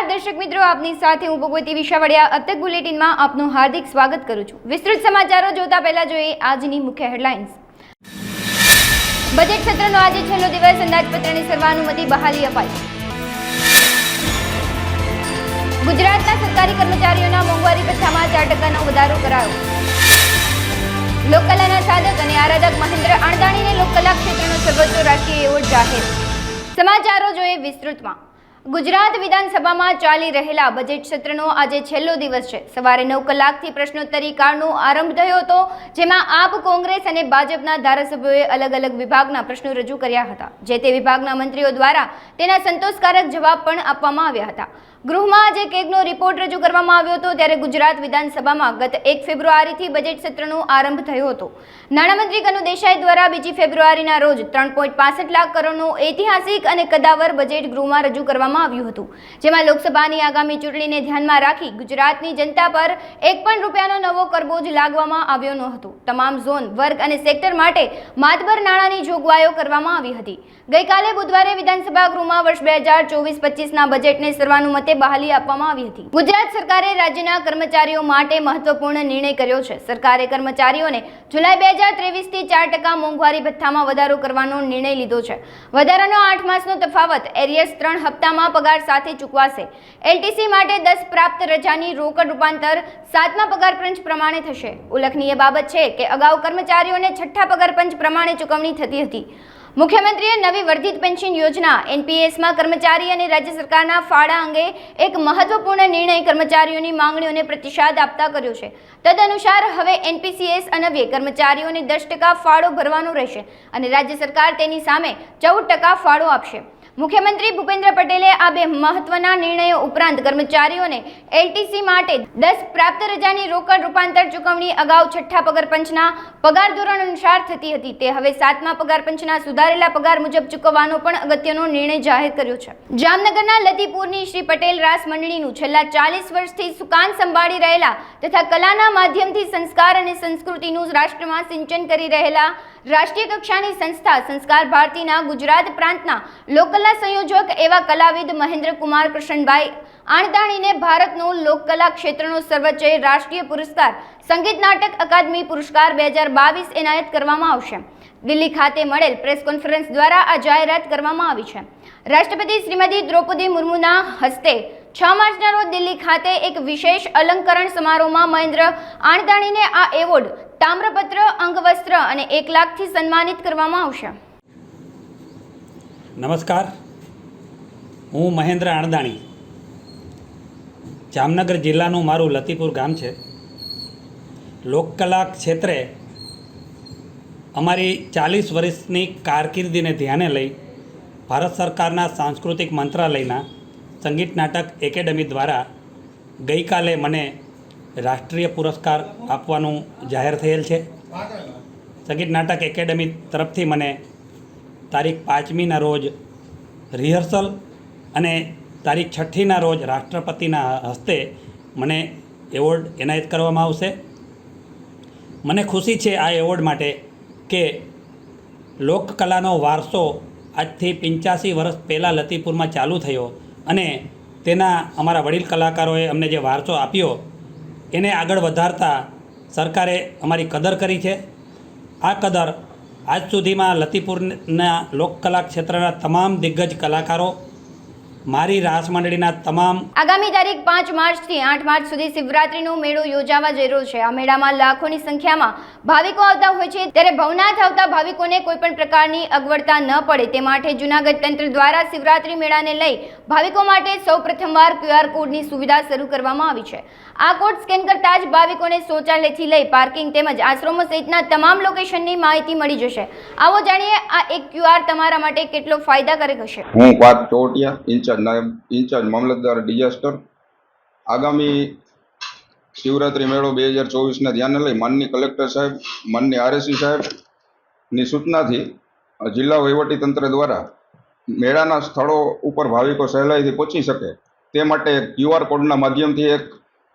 નમસ્कार દર્શક મિત્રો, આપની સાથે હું ભગવતી વિશાવડિયા અતક બુલેટિનમાં આપનું હાર્દિક સ્વાગત કરું છું। વિસ્તૃત સમાચારો જોતા પહેલા જોઈએ આજની મુખ્ય હેડલાઇન્સ। બજેટ સત્રનો આજે છેલ્લો દિવસ, અંદાજપત્રની સર્વાનુમતિ બહાલી અપાઈ। ગુજરાતના સરકારી કર્મચારીઓના મોંઘવારી ભથ્થામાં 4% વધારો કરાયો। લોકકલાના સાધક અને આરાધક મહેન્દ્ર અણદાણીને લોકકલા ક્ષેત્રનો સર્વોચ્ચ રાષ્ટ્રીય એવોર્ડ જાહેર। સમાચારો જોઈએ વિસ્તૃતમાં। ગુજરાત વિધાનસભામાં ચાલી રહેલા બજેટ સત્રનો આજે છેલ્લો દિવસ છે। સવારે 9 કલાકથી પ્રશ્નોત્તરી કાળનો આરંભ થયો હતો, જેમાં આપ, કોંગ્રેસ અને ભાજપના ધારાસભ્યોએ અલગ અલગ વિભાગના પ્રશ્નો રજૂ કર્યા હતા। જે તે વિભાગના મંત્રીઓ દ્વારા તેના સંતોષકારક જવાબ પણ આપવામાં આવ્યા હતા। ગૃહમાં આજે કેગનો રિપોર્ટ રજૂ કરવામાં આવ્યો હતો, ત્યારે ગુજરાત વિધાનસભામાં ગત 1 ફેબ્રુઆરીથી બજેટ સત્રનો આરંભ થયો હતો। નાણામંત્રી કનુ દેસાઈ દ્વારા 2 ફેબ્રુઆરીના રોજ 3.65 લાખ કરોડનું ઐતિહાસિક અને કદાવર બજેટ ગૃહમાં રજૂ કરવામાં આવ્યું હતું, જેમાં લોકસભાની આગામી ચૂંટણીને ધ્યાનમાં રાખી ગુજરાતની જનતા પર એક પણ રૂપિયાનો નવો કરબોજ લાગવામાં આવ્યો ન હતો। તમામ ઝોન, વર્ગ અને સેક્ટર માટે માતબર નાણાંની જોગવાઈઓ કરવામાં આવી હતી। ગઈકાલે બુધવારે વિધાનસભા ગૃહમાં વર્ષ 2024-25ના બજેટને સર્વાનુમતે બહાલી આપવામાં આવી હતી। ગુજરાત સરકારે રાજ્યના કર્મચારીઓ માટે મહત્વપૂર્ણ નિર્ણય કર્યો છે। સરકારે કર્મચારીઓને જુલાઈ 2023થી 4% મોંઘવારી ભથ્થામાં વધારો કરવાનો નિર્ણય લીધો છે। વધારાનો 8 માસનો તફાવત એરિયસ 3 હપ્તામાં પગાર સાથે ચૂકવાશે। એલટીસી માટે 10 પ્રાપ્ત રજાની રોકડ રૂપાંતર 7મા પગાર પંચ પ્રમાણે થશે। ઉલ્લેખનીય બાબત છે કે અગાઉ કર્મચારીઓને 6ઠ્ઠા પગાર પંચ પ્રમાણે ચૂકવણી થતી હતી। મુખ્યમંત્રીએ નવી વર્ધિત પેન્શન યોજના એનપીએસમાં કર્મચારી અને રાજ્ય સરકારના ફાળા અંગે એક મહત્વપૂર્ણ નિર્ણય કર્મચારીઓની માંગણીઓને પ્રતિસાદ આપતા કર્યો છે। તદનુસાર હવે એનપીસીએસ અન્વયે કર્મચારીઓને 10% ફાળો ભરવાનો રહેશે અને રાજ્ય સરકાર તેની સામે 14% ફાળો આપશે। મુખ્યમંત્રી ભૂપેન્દ્ર પટેલે આ બે મહત્વના નિર્ણયો ઉપરાંત કર્મચારીઓને એલટીસી માટે 10 પ્રાપ્ત રજાની રોકડ રૂપાંતર ચૂકવણી અગાઉ 6ઠ્ઠા પગાર પંચના પગાર ધોરણ અનુસાર થતી હતી, તે હવે 7મા પગાર પંચના સુધારેલા પગાર મુજબ ચૂકવવાનો પણ અગત્યનો નિર્ણય જાહેર કર્યો છે। જામનગરના લતીપુરની શ્રી પટેલ રાસ મંડળીનું છેલ્લા 40 વર્ષથી સુકાન સંભાળી રહેલા તથા કલાના માધ્યમથી સંસ્કાર અને સંસ્કૃતિનું રાષ્ટ્રમાં સિંચન કરી રહેલા રાષ્ટ્રીય કક્ષાની સંસ્થા સંસ્કાર ભારતીના ગુજરાત પ્રાંતના લોકકલા સંયોજક એવા કલાવિદ મહેન્દ્ર કુમાર કૃષ્ણભાઈ અણદાણીને ભારતનો લોકકલા ક્ષેત્રનો સર્વોચ્ચ રાષ્ટ્રીય પુરસ્કાર સંગીત નાટક અકાદમી પુરસ્કાર 2022 એનાયત કરવામાં આવશે। દિલ્હી ખાતે મળેલ પ્રેસ કોન્ફરન્સ દ્વારા આ જાહેરાત કરવામાં આવી છે। રાષ્ટ્રપતિ શ્રીમતી દ્રૌપદી મુર્મુના હસ્તે 6 માર્ચના રોજ દિલ્હી ખાતે એક વિશેષ અલંકરણ સમારોહમાં મહેન્દ્ર અણદાણીને આ એવોર્ડ, તામ્રપત્ર, અંગવસ્ત્ર અને 1 લાખથી સન્માનિત કરવામાં આવશે। નમસ્કાર, હું મહેન્દ્ર અણદાણી। જામનગર જિલ્લાનું મારું લતીપુર ગામ છે। લોકકલા ક્ષેત્રે અમારી 40 વર્ષની કારકિર્દીને ધ્યાને લઈ ભારત સરકારના સાંસ્કૃતિક મંત્રાલયના સંગીત નાટક એકેડમી દ્વારા ગઈકાલે મને રાષ્ટ્રીય પુરસ્કાર આપવાનું જાહેર થયેલ છે। સંગીત નાટક એકેડમી તરફથી મને તારીખ 5મીના રોજ રિહર્સલ અને તારીખ 6ઠ્ઠીના રોજ રાષ્ટ્રપતિના હસ્તે મને એવોર્ડ એનાયત કરવામાં આવશે। મને ખુશી છે આ એવોર્ડ માટે કે લોકકલાનો વારસો આજથી 85 વર્ષ પહેલાં લતીપુરમાં ચાલુ થયો અને તેના અમારા વડીલ કલાકારોએ અમને જે વારસો આપ્યો એને આગળ વધારતા સરકારે અમારી કદર કરી છે। આ કદર આજ સુધીમાં લતીપુરના લોકકલા ક્ષેત્રના તમામ દિગ્ગજ કલાકારો, મારી રાસ મંડળીના તમામ આગામી તારીખ 5 માર્ચથી 8 માર્ચ સુધી શિવરાત્રીનો મેળો યોજાવા જઈ રહ્યો છે। આ મેળામાં લાખોની સંખ્યામાં ભાવિકો આવતા હોય છે, ત્યારે ભવનાથ આવતા ભાવિકોને કોઈપણ પ્રકારની અગવડતા ન પડે તે માટે જૂનાગઢ તંત્ર દ્વારા શિવરાત્રી મેળાને લઈ ભાવિકો માટે સૌ પ્રથમવાર QR કોડની સુવિધા શરૂ કરવામાં આવી છે। આ કોડ સ્કેન કરતા જ ભાવિકોને શૌચાલયથી લઈ પાર્કિંગ તેમજ આશ્રમો સહિતના તમામ લોકેશનની માહિતી મળી જશે। આવો જાણીએ આ એક QR તમારા માટે કેટલો ફાયદાકારક હશે। હું પાર્થ ચોટિયા, ઇન્ચાર્જ મામલતદાર ડિઝાસ્ટર। આગામી શિવરાત્રી મેળો 2024ને ધ્યાને લઈ માનનીય કલેક્ટર સાહેબ, માનનીય આરએસી સાહેબની સૂચનાથી જિલ્લા વહીવટીતંત્ર દ્વારા મેળાના સ્થળો ઉપર ભાવિકો સહેલાઈથી પહોંચી શકે તે માટે QR કોડના માધ્યમથી એક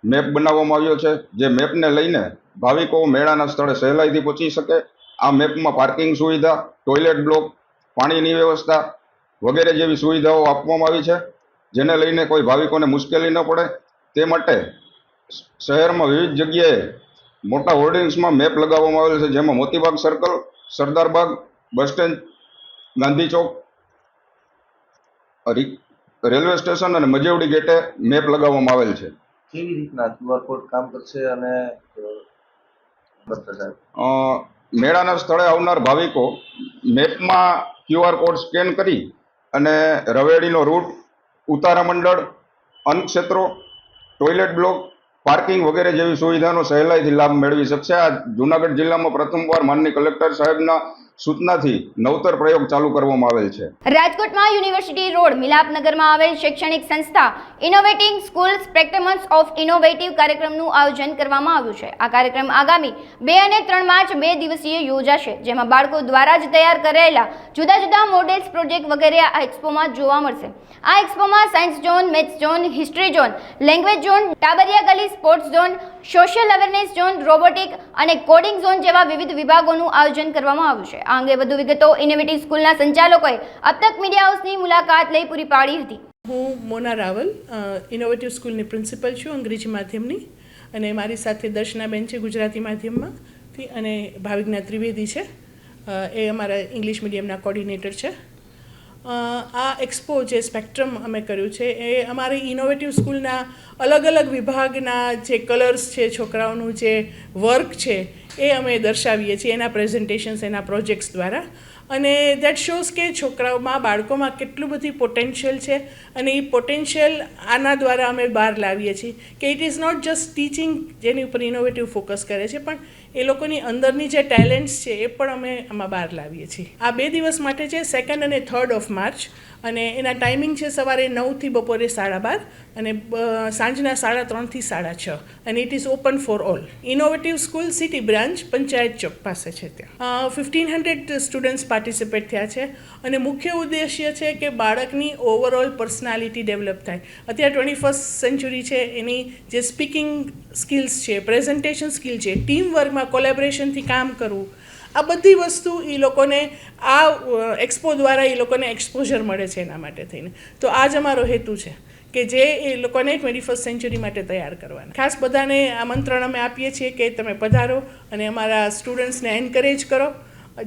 મેપ બનાવવામાં આવ્યો છે। જે મેપને લઈને ભાવિકો મેળાના સ્થળે સહેલાઈથી પહોંચી શકે। આ મેપમાં પાર્કિંગ સુવિધા, ટોયલેટ બ્લોક, પાણીની વ્યવસ્થા વગેરે જેવી સુવિધાઓ આપવામાં આવી છે। જેને લઈને કોઈ ભાવિકોને મુશ્કેલી ન પડે તે માટે શહેરમાં વિવિધ જગ્યાએ મોટા હોર્ડિંગ્સમાં મેપ લગાવવામાં આવેલ છે, જેમાં Motibag circle, Sardarbag, bus stand, Gandhi Chowk, railway station અને મજેવડી ગેટે મેપ લગાવવામાં આવેલ છે. કેવી રીતના QR કોડ કામ કરશે અને મેળાના સ્થળે આવનાર ભાવિકો મેપમાં QR કોડ સ્કેન કરી અને રવેડીનો રૂટ, ઉતારા મંડળ, અન્નક્ષેત્રો, ટોયલેટ બ્લોક, પાર્કિંગ વગેરે જેવી સુવિધાનો સહેલાઈથી લાભ મેળવી શકશે. આ જૂનાગઢ જિલ્લામાં પ્રથમવાર માનનીય કલેક્ટર સાહેબના સૂચનાથી નવતર પ્રયોગ ચાલુ કરવામાં આવેલ છે. રાજકોટમાં યુનિવર્સિટી રોડ મિલાપનગરમાં આવેલ શૈક્ષણિક સંસ્થા ઇનોવેટિંગ સ્કૂલ સ્પેક્ટ્રમ્સ ઓફ ઇનોવેટિવ કાર્યક્રમનું આયોજન કરવામાં આવ્યું છે. આ કાર્યક્રમ આગામી 2 અને 3 માર્ચ 2 દિવસીય યોજાશે, જેમાં બાળકો દ્વારા જ તૈયાર કરાયેલા જુદા જુદા મોડેલ્સ, પ્રોજેક્ટ વગેરે આ એક્સપોમાં જોવા મળશે. આ એક્સપોમાં science zone, maths zone, history zone, language zone, ટાબરિયા ગલી sports zone, social awareness zone, robotic અને કોડિંગ ઝોન જેવા વિવિધ વિભાગોનું આયોજન કરવામાં આવ્યું છે. આ અંગે વધુ વિગતો ઇનોવેટિવ સ્કૂલના સંચાલકોએ અબ તક મીડિયા હાઉસની મુલાકાત લઈ પૂરી પાડી હતી. હું મોના રાવલ ઇનોવેટિવ સ્કૂલની પ્રિન્સિપલ છું, અંગ્રેજી માધ્યમની, અને મારી સાથે દર્શનાબેન છે ગુજરાતી માધ્યમમાંથી, અને ભાવિકના ત્રિવેદી છે, એ અમારા ઇંગ્લિશ મીડિયમના કોર્ડિનેટર છે. આ એક્સપો જે સ્પેક્ટ્રમ અમે કર્યું છે એ અમારી ઇનોવેટિવ સ્કૂલના અલગ અલગ વિભાગના જે કલર્સ છે, છોકરાઓનું જે વર્ક છે એ અમે દર્શાવીએ છીએ એના પ્રેઝન્ટેશન્સ, એના પ્રોજેક્ટ્સ દ્વારા. અને દેટ શોઝ કે છોકરાઓમાં, બાળકોમાં કેટલું બધી પોટેન્શિયલ છે, અને એ પોટેન્શિયલ આના દ્વારા અમે બહાર લાવીએ છીએ કે it is not just teaching, જેની ઉપર ઇનોવેટિવ ફોકસ કરે છે, પણ એ લોકોની અંદરની જે ટેલેન્ટ્સ છે એ પણ અમે આમાં બહાર લાવીએ છીએ. આ 2 દિવસ માટે છે, 2 અને 3 ઓફ માર્ચ, અને એના ટાઈમિંગ છે સવારે 9 થી બપોરે 12:30 અને સાંજના 3:30 થી 6:30, અને it is open for all. Innovative school city branch Panchayat Chowk પાસે છે. ત્યાં 1500 સ્ટુડન્ટ્સ પાર્ટિસિપેટ થયા છે, અને મુખ્ય ઉદ્દેશ્ય છે કે બાળકની ઓવરઓલ પર્સનાલિટી ડેવલપ થાય. અત્યારે 21st સેન્ચુરી છે, એની જે સ્પીકિંગ સ્કિલ્સ છે, પ્રેઝન્ટેશન સ્કિલ છે, ટીમ વર્કમાં કોલેબોરેશનથી કામ કરવું, આ બધી વસ્તુ એ લોકોને આ એક્સપો દ્વારા એ લોકોને એક્સપોઝર મળે છે. એના માટે થઈને તો આ જ અમારો હેતુ છે કે જે એ લોકોને 21st સેન્ચુરી માટે તૈયાર કરવાના. ખાસ બધાને આમંત્રણ અમે આપીએ છીએ કે તમે પધારો અને અમારા સ્ટુડન્ટ્સને એન્કરેજ કરો,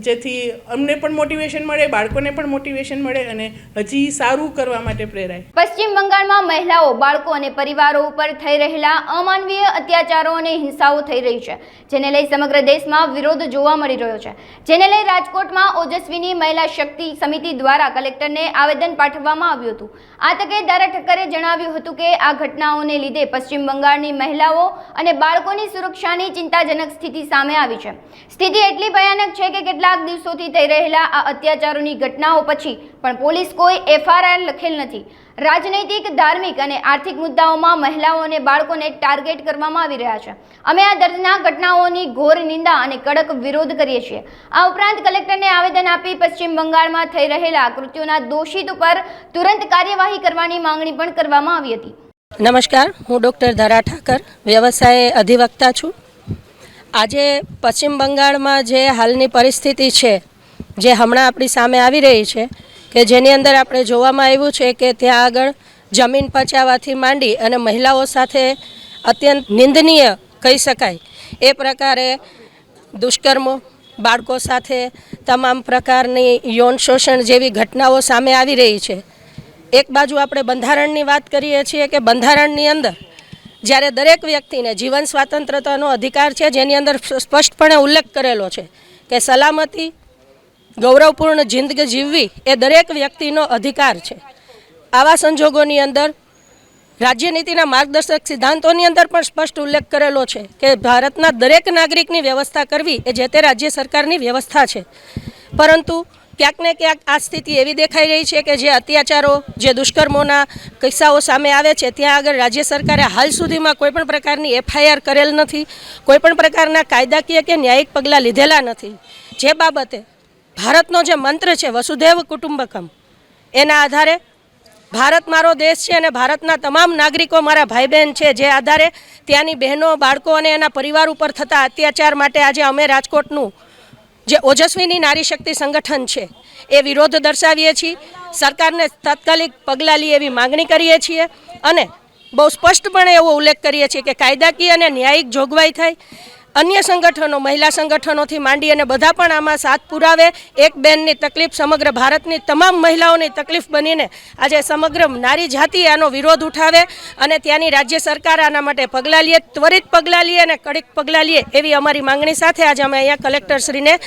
જેથી અમને પણ મોટિવેશન મળે, બાળકોને પણ મોટિવેશન મળે, અને હજી સારું કરવા માટે પ્રેરાય. પશ્ચિમ બંગાળમાં મહિલાઓ, બાળકો અને પરિવારો ઉપર થઈ રહેલા અમાનવીય અત્યાચારો અને હિંસાઓ થઈ રહી છે, જેને લઈ સમગ્ર દેશમાં વિરોધ જોવા મળી રહ્યો છે. જેને લઈ રાજકોટમાં ઓજસ્વીની મહિલા શક્તિ સમિતિ દ્વારા કલેક્ટરને આવેદન પાઠવવામાં આવ્યું હતું. આ તકે દારા ઠક્કરે જણાવ્યું હતું કે આ ઘટનાઓને લીધે પશ્ચિમ બંગાળની મહિલાઓ અને બાળકોની સુરક્ષાની ચિંતાજનક સ્થિતિ સામે આવી છે. સ્થિતિ એટલી ભયાનક છે કે કેટલાક દિવસોથી થઈ રહેલા આ અત્યાચારોની ઘટનાઓ પછી પણ પોલીસ કોઈ FIR લખેલ નથી. રાજનૈતિક, ધાર્મિક અને આર્થિક મુદ્દાઓમાં મહિલાઓ અને બાળકોને ટાર્ગેટ કરવામાં આવી રહ્યા છે. અમે આ દર્દનાક ઘટનાઓની ઘોર નિંદા અને કડક વિરોધ કરીએ છીએ. આ ઉપરાંત કલેક્ટરને આવેદન આપી પશ્ચિમ બંગાળમાં થઈ રહેલા કૃત્યોના દોષિત ઉપર તુરંત કાર્યવાહી કરવાની માંગણી પણ કરવામાં આવી હતી. નમસ્કાર, હું ડૉક્ટર ધરા ઠાકર, વ્યવસાય અધિવક્તા છું. આજે પશ્ચિમ બંગાળમાં જે હાલની પરિસ્થિતિ છે, જે હમણાં આપણી સામે આવી રહી છે, કે જેની અંદર આપણે જોવામાં આવ્યું છે કે ત્યાં આગળ જમીન પચાવવાથી માંડી અને મહિલાઓ સાથે અત્યંત નિંદનીય કહી શકાય એ પ્રકારે દુષ્કર્મો, બાળકો સાથે તમામ પ્રકારની યૌન શોષણ જેવી ઘટનાઓ સામે આવી રહી છે. એક બાજુ આપણે બંધારણની વાત કરીએ છીએ કે બંધારણની અંદર જ્યારે દરેક વ્યક્તિને જીવન સ્વાતંત્ર્યતાનો અધિકાર છે, જેની અંદર સ્પષ્ટપણે ઉલ્લેખ કરેલો છે કે સલામતી, ગૌરવપૂર્ણ જિંદગી જીવવી એ દરેક વ્યક્તિનો અધિકાર છે. આવા સંજોગોની અંદર રાજ્યનીતિના માર્ગદર્શક સિદ્ધાંતોની અંદર પણ સ્પષ્ટ ઉલ્લેખ કરેલો છે કે ભારતના દરેક નાગરિકની વ્યવસ્થા કરવી એ જે તે રાજ્ય સરકારની વ્યવસ્થા છે. પરંતુ ક્યાંક ને ક્યાંક આ સ્થિતિ એવી દેખાઈ રહી છે કે જે અત્યાચારો, જે દુષ્કર્મોના કિસ્સાઓ સામે આવે છે, ત્યાં આગળ રાજ્ય સરકારે હાલ સુધીમાં કોઈપણ પ્રકારની FIR કરેલ નથી, કોઈપણ પ્રકારના કાયદાકીય કે ન્યાયિક પગલાં લીધેલા નથી. જે બાબતે ભારતનો જે મંત્ર છે વસુધૈવ કુટુંબકમ, એના આધારે ભારત મારો દેશ છે અને ભારતના તમામ નાગરિકો મારા ભાઈ બહેન છે, જે આધારે ત્યાંની બહેનો, બાળકો અને એના પરિવાર ઉપર થતા અત્યાચાર માટે આજે અમે રાજકોટનું જે ઓજસ્વીની નારી શક્તિ સંગઠન છે એ વિરોધ દર્શાવીએ છીએ. સરકારને તાત્કાલિક પગલાં લે એવી માગણી કરીએ છીએ અને બહુ સ્પષ્ટપણે એવો ઉલ્લેખ કરીએ છીએ કે કાયદાકીય અને ન્યાયિક જોગવાઈ થાય. અન્ય સંગઠનો, મહિલા સંગઠનોથી માંડી અને બધા પણ આમાં સાથ પુરાવે. એક બેનની તકલીફ સમગ્ર ભારતની તમામ મહિલાઓની તકલીફ બનીને આજે સમગ્ર નારી જાતિ આનો વિરોધ ઉઠાવે અને ત્યાંની રાજ્ય સરકાર આના માટે પગલાં લે, ત્વરિત પગલાં લે અને કડક પગલાં લે એવી અમારી માંગણી સાથે આજે અમે અહીંયા કલેક્ટરશ્રીને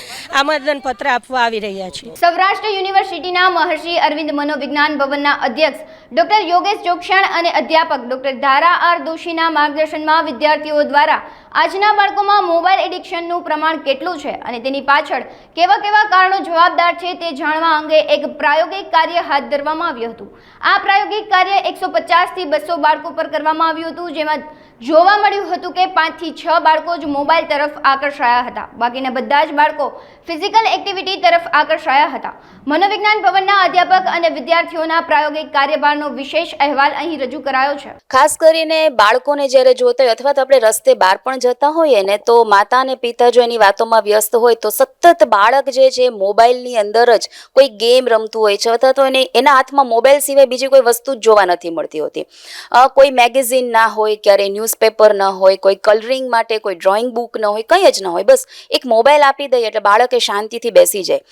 આવેદનપત્ર આપવા આવી રહ્યા છીએ. સૌરાષ્ટ્ર યુનિવર્સિટીના મહર્ષિ અરવિંદ મનોવિજ્ઞાન ભવનના અધ્યક્ષ ડોક્ટર યોગેશ જોગસાણ અને અધ્યાપક ડોક્ટર ધારા આર દોશીના માર્ગદર્શનમાં વિદ્યાર્થીઓ દ્વારા આજના બાળકોમાં મોબાઈલ એડિક્શનનું પ્રમાણ કેટલું છે અને તેની પાછળ કેવા કેવા કારણો જવાબદાર છે તે જાણવા અંગે એક પ્રાયોગિક કાર્ય હાથ ધરવામાં આવ્યું હતું. આ પ્રાયોગિક કાર્ય 150 થી 200 બાળકો પર કરવામાં આવ્યું હતું, જેમાં જોવા મળ્યું હતું કે 5 થી 6 બાળકો જ મોબાઈલ તરફ આકર્ષાયા હતા. બાકીના બધા જ બાળકો ફિઝિકલ એક્ટિવિટી તરફ આકર્ષાયા હતા. મનોવિજ્ઞાન ભવનના અધ્યાપક અને વિદ્યાર્થીઓના પ્રાયોગિક કાર્યભારનો વિશેષ અહેવાલ અહીં રજૂ કરાયો છે. ખાસ કરીને બાળકોને જ્યારે જોતા હોય અથવા તો આપણે રસ્તે બહાર પણ જતા હોઈએ ને તો માતા અને પિતા જો એની વાતોમાં વ્યસ્ત હોય તો સતત બાળક જે છે મોબાઈલની અંદર જ કોઈ ગેમ રમતું હોય છે અથવા તો એના હાથમાં મોબાઈલ સિવાય બીજી કોઈ વસ્તુ જ જોવા નથી મળતી હોતી. કોઈ મેગેઝિન ના હોય, ક્યારે ન્યૂઝપેપર ન હોય, કોઈ કલરિંગ માટે કોઈ ડ્રોઈંગ બુક ન હોય, કંઈ જ ન હોય. બસ એક મોબાઈલ આપી દઈએ એટલે બાળકે શાંતિથી બેસી જાય.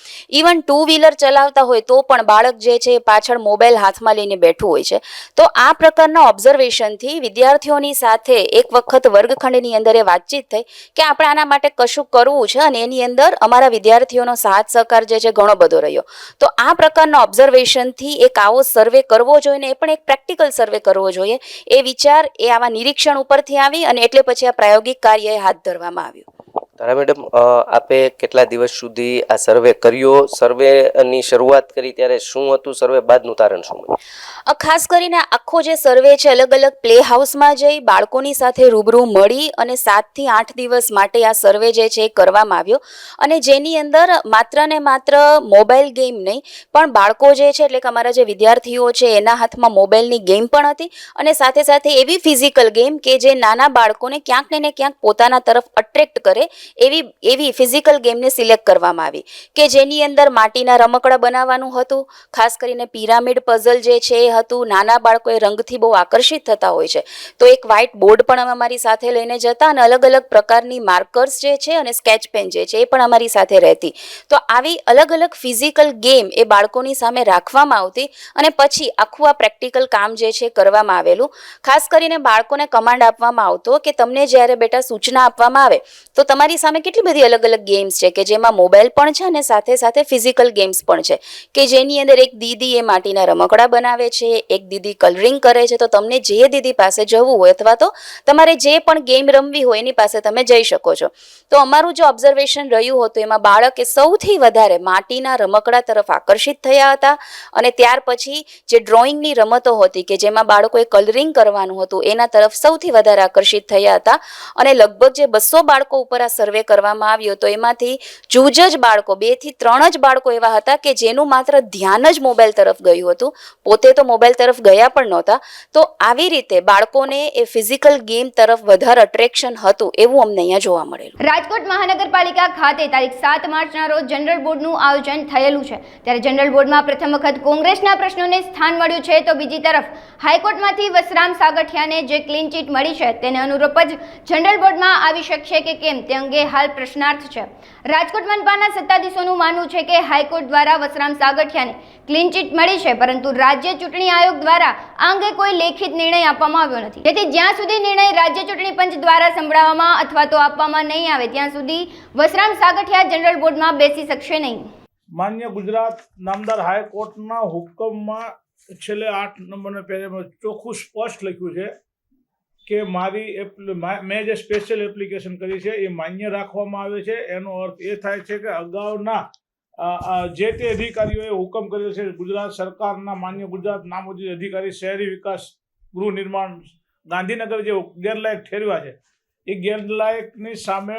ઇવન 2 વ્હીલર ચલાવતા હોય તો પણ બાળક જે છે પાછળ મોબાઈલ હાથમાં લઈને બેઠું હોય છે. તો આ પ્રકારના ઓબ્ઝર્વેશનથી વિદ્યાર્થીઓની સાથે એક વખત વર્ગખંડની અંદર એ વાતચીત થઈ કે આપણે આના માટે કશું કરવું છે અને એની અંદર અમારા વિદ્યાર્થીઓનો સાથ સહકાર જે છે ઘણો બધો રહ્યો. તો આ પ્રકારના ઓબ્ઝર્વેશનથી એક આવો સર્વે કરવો જોઈએ ને એ પણ એક પ્રેક્ટિકલ સર્વે કરવો જોઈએ. એ વિચાર એ આવા નિરીક્ષણ ઉપરથી આવી અને એટલે પછી આ પ્રાયોગિક કાર્ય હાથ ધરવામાં આવ્યું. તારા મેડમ, આપે કેટલા દિવસ સુધી આ સર્વે કર્યો? સર્વેની શરૂઆત કરી ત્યારે શું હતું? સર્વે બાદનું તારણ શું હતું? ખાસ કરીને આખો જે સર્વે છે અલગ અલગ પ્લે હાઉસમાં જઈ બાળકોની સાથે રૂબરૂ મળી અને 7 થી 8 દિવસ માટે આ સર્વે જે છે એ કરવામાં આવ્યો અને જેની અંદર માત્ર ને માત્ર મોબાઈલ ગેમ નહીં પણ બાળકો જે છે એટલે કે અમારા જે વિદ્યાર્થીઓ છે એના હાથમાં મોબાઈલની ગેમ પણ હતી અને સાથે સાથે એવી ફિઝિકલ ગેમ કે જે નાના બાળકોને ક્યાંક ને ક્યાંક પોતાના તરફ અટ્રેક્ટ કરે એવી ફિઝિકલ ગેમને સિલેક્ટ કરવામાં આવી કે જેની અંદર માટીના રમકડા બનાવવાનું હતું. ખાસ કરીને પિરામિડ પઝલ જે છે એ હતું. નાના બાળકો એ રંગથી બહુ આકર્ષિત થતા હોય છે તો એક વ્હાઇટ બોર્ડ પણ અમે અમારી સાથે લઈને જતા અને અલગ અલગ પ્રકારની માર્કર્સ જે છે અને સ્કેચ પેન જે છે એ પણ અમારી સાથે રહેતી. તો આવી અલગ અલગ ફિઝિકલ ગેમ એ બાળકોની સામે રાખવામાં આવતી અને પછી આખું આ પ્રેક્ટિકલ કામ જે છે કરવામાં આવેલું. ખાસ કરીને બાળકોને કમાન્ડ આપવામાં આવતો કે તમને જ્યારે બેટા સૂચના આપવામાં આવે તો તમારી સામે કેટલી બધી અલગ અલગ ગેમ્સ છે કે જેમાં મોબાઈલ પણ છે અને સાથે સાથે ફિઝિકલ ગેમ્સ પણ છે કે જેની અંદર એક દીદી એ માટીના રમકડા બનાવે છે, એક દીદી કલરિંગ કરે છે. તો તમને જે દીદી પાસે જવું હોય અથવા તો તમારે જે પણ ગેમ રમવી હોય એની પાસે તમે જઈ શકો છો. તો અમારું જે ઓબ્ઝર્વેશન રહ્યું હતું એમાં બાળકે સૌથી વધારે માટીના રમકડા તરફ આકર્ષિત થયા હતા અને ત્યાર પછી જે ડ્રોઈંગની રમતો હતી કે જેમાં બાળકોએ કલરિંગ કરવાનું હતું એના તરફ સૌથી વધારે આકર્ષિત થયા હતા અને લગભગ જે 200 બાળકો ઉપર આ સર્વે કરવામાં આવ્યો તો એમાંથી જ બાળકો 2 થી 3 જ બાળકો એવા હતા કે જેનું માત્ર ધ્યાન જ મોબાઈલ તરફ ગયું હતું. પોતે તો મોબાઈલ તરફ ગયા પણ નહોતા. તો આવી રીતે બાળકોને એ ફિઝિકલ ગેમ તરફ વધારે અટ્રેક્શન હતું એવું અમને અહીંયા જોવા મળેલું. રાજકોટ મહાનગરપાલિકા ખાતે તારીખ 7 માર્ચના રોજ જનરલ બોર્ડનું આયોજન થયેલું છે. ત્યારે જનરલ બોર્ડમાં પ્રથમ વખત કોંગ્રેસના પ્રશ્નોને સ્થાન મળ્યું છે તો બીજી તરફ હાઈકોર્ટમાંથી વસરામ સાગઠિયાને જે ક્લીન ચીટ મળી છે તેને અનુરૂપ જ જનરલ બોર્ડમાં આવી શકશે કે કેમ તે અંગે હાલ પ્રશ્નાર્થ છે. રાજકોટ મનપાના સત્તાધીશોનું માનવું છે કે હાઈકોર્ટ દ્વારા વસરામ સાગઠિયાને ક્લીન ચીટ મળી છે પરંતુ રાજ્ય ચૂંટણી આયોગ દ્વારા આ અંગે કોઈ લેખિત નિર્ણય આપવામાં આવ્યો નથી. તેથી જ્યાં સુધી નિર્ણય રાજ્ય ચૂંટણી પંચ દ્વારા સંભળાવવામાં અથવા તો આપવામાં નહીં આવે ત્યાં સુધી વસરામ સાગઠિયા જનરલ બોર્ડમાં બેસી શકશે નહીં. માન્ય ગુજરાત નામદાર હાઈકોર્ટના હુકમમાં છેલ્લે 8 નંબરના પેજમાં ચોખ્ખું સ્પષ્ટ લખ્યું છે કે મેં જે સ્પેશિયલ એપ્લિકેશન કરી છે એ માન્ય રાખવામાં આવે છે. એનો અર્થ એ થાય છે કે અગાઉના જે તે અધિકારીઓએ હુકમ કર્યો છે ગુજરાત સરકારના માન્ય ગુજરાત નામોદી અધિકારી શહેરી વિકાસ ગૃહ નિર્માણ ગાંધીનગર જે ગેરલાયક ઠેરવ્યા છે એ ગેરલાયકની સામે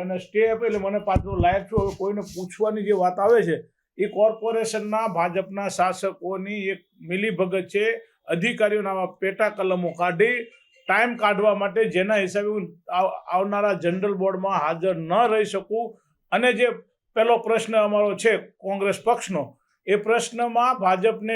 એને સ્ટે આપે એટલે મને પાછું લાયક છું. હવે કોઈને પૂછવાની જે વાત આવે છે એ કોર્પોરેશનના ભાજપના શાસકોની એક મિલીભગત છે. અધિકારીઓના પેટા કલમો કાઢી ટાઈમ કાઢવા માટે જેના હિસાબે હું આવનારા જનરલ બોર્ડમાં હાજર ન રહી શકું અને જે પહેલો પ્રશ્ન અમારો છે કોંગ્રેસ પક્ષનો, એ પ્રશ્નમાં ભાજપને